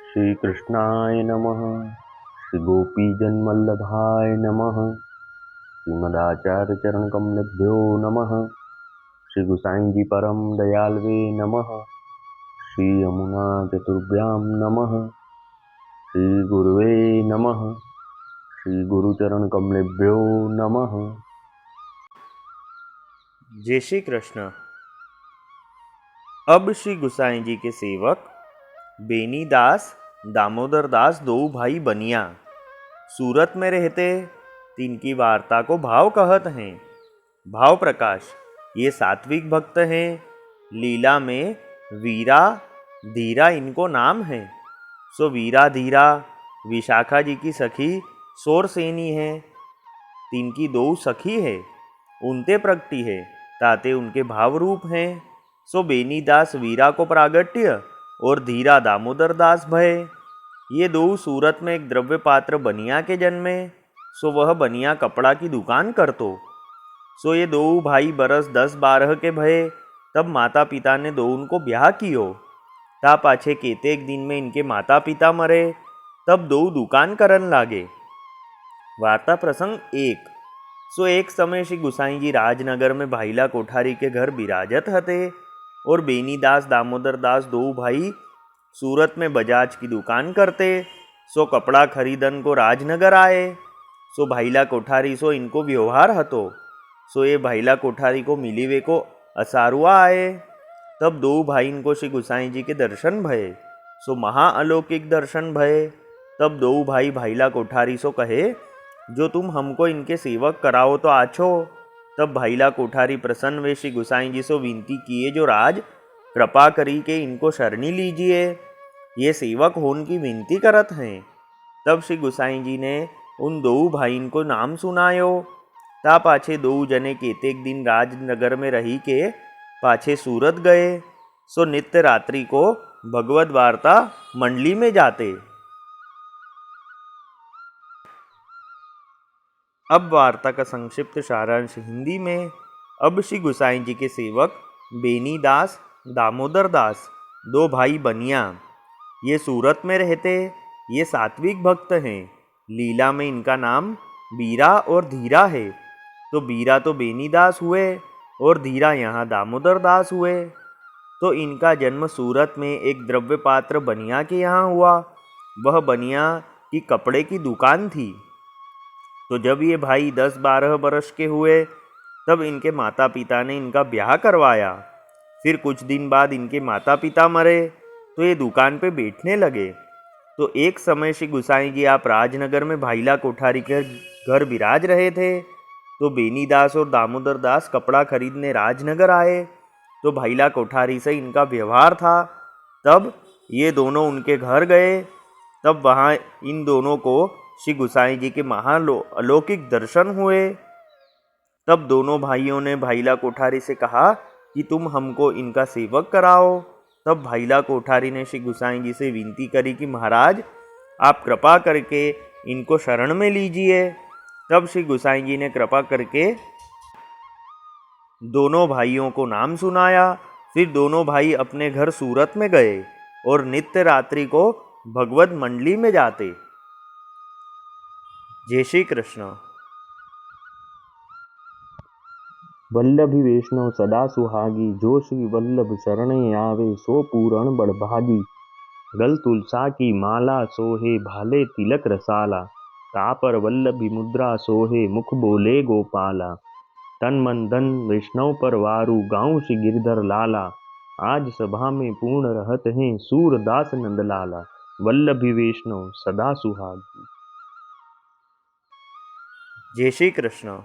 श्री कृष्णाय नमः। श्री गोपीजनवल्लभाय नमः। श्रीमदाचार्य चरण कमलेभ्यो नमः। श्री गुसाई जी परम दयालवे नमः। श्री यमुना चतुर्भ्यां नमः। श्री गुरुवे नमः। श्री गुरुचरण कमलेभ्यो नमः। जय श्री कृष्ण। अब श्री गुसाई जी के सेवक बेनी दास, दामोदर दास दो भाई बनिया सूरत में रहते। तिनकी वार्ता को भाव कहत हैं। भाव प्रकाश ये सात्विक भक्त हैं। लीला में वीरा धीरा इनको नाम है। सो वीरा धीरा विशाखा जी की सखी सोरसेनी है। तिनकी दो सखी है, उनते प्रगति है ताते उनके भाव रूप हैं। सो बेनी दास वीरा को प्रागट्य और धीरा दामोदर दास भय। ये दो सूरत में एक द्रव्य पात्र बनिया के जन्मे। सो वह बनिया कपड़ा की दुकान करतो। सो ये दो भाई बरस 10-12 के भये। तब माता पिता ने दो उनको ब्याह कियो। ता पाछे केतेक दिन में इनके माता पिता मरे। तब दो दुकान करन लागे। वार्ता प्रसंग 1। सो एक समय श्री गुसाई जी राजनगर में भाईला कोठारी के घर बिराजत हते और बेनीदास दामोदर दास दो भाई सूरत में बजाज की दुकान करते। सो कपड़ा खरीदन को राजनगर आए। सो भाईला कोठारी सो इनको व्यवहार हतो। सो ये भाईला कोठारी को मिलीवे को असारुआ आए। तब दो भाई इनको श्री गुसाई जी के दर्शन भये। सो महाअलौकिक दर्शन भये। तब दो भाई भाईला कोठारी सो कहे, जो तुम हमको इनके सेवक कराओ तो आछो। तब भाईला कोठारी प्रसन्न वे श्री गुसाई जी से विनती किए, जो राज कृपा करी के इनको शरणी लीजिए, ये सेवक होन की विनती करत हैं। तब श्री गुसाई जी ने उन दो भाई को नाम सुनायो। ता पाछे दो जने केतेक दिन राजनगर में रही के पाछे सूरत गए। सो नित्य रात्रि को भगवत वार्ता मंडली में जाते। अब वार्ता का संक्षिप्त सारांश हिंदी में। अब श्री गुसाई जी के सेवक बेनी दास, दामोदर दास दो भाई बनिया ये सूरत में रहते। ये सात्विक भक्त हैं। लीला में इनका नाम बीरा और धीरा है। तो बीरा तो बेनी दास हुए और धीरा यहाँ दामोदर दास हुए। तो इनका जन्म सूरत में एक द्रव्य पात्र बनिया के यहाँ हुआ। वह बनिया की कपड़े की दुकान थी। तो जब ये भाई 10-12 वर्ष के हुए तब इनके माता पिता ने इनका ब्याह करवाया। फिर कुछ दिन बाद इनके माता पिता मरे तो ये दुकान पे बैठने लगे। तो एक समय श्री गुसाई जी आप राजनगर में भाईला कोठारी के घर बिराज रहे थे। तो बेनी दास और दामोदर दास कपड़ा खरीदने राजनगर आए। तो भाईला कोठारी से इनका व्यवहार था। तब ये दोनों उनके घर गए। तब वहाँ इन दोनों को श्री गुसाई जी के अलौकिक दर्शन हुए। तब दोनों भाइयों ने भाईला कोठारी से कहा कि तुम हमको इनका सेवक कराओ। तब भाईला कोठारी ने श्री गुसाई जी से विनती करी कि महाराज आप कृपा करके इनको शरण में लीजिए। तब श्री गुसाई जी ने कृपा करके दोनों भाइयों को नाम सुनाया। फिर दोनों भाई अपने घर सूरत में गए और नित्य रात्रि को भगवत मंडली में जाते। जय श्री कृष्ण। वल्लभी वैष्णव सदा सुहागी, जो श्री वल्लभ शरणे आवे सो पूरण बड़भागी। गल तुलसा की माला सोहे भाले तिलक रसाला। तापर वल्लभी मुद्रा सोहे मुख बोले गोपाला। तन मन धन वैष्णव पर वारू गाँव श्री गिरधर लाला। आज सभा में पूर्ण रहत हैं सूरदास नंदलाला। वल्लभी वैष्णव सदा सुहागी। जय श्री कृष्ण।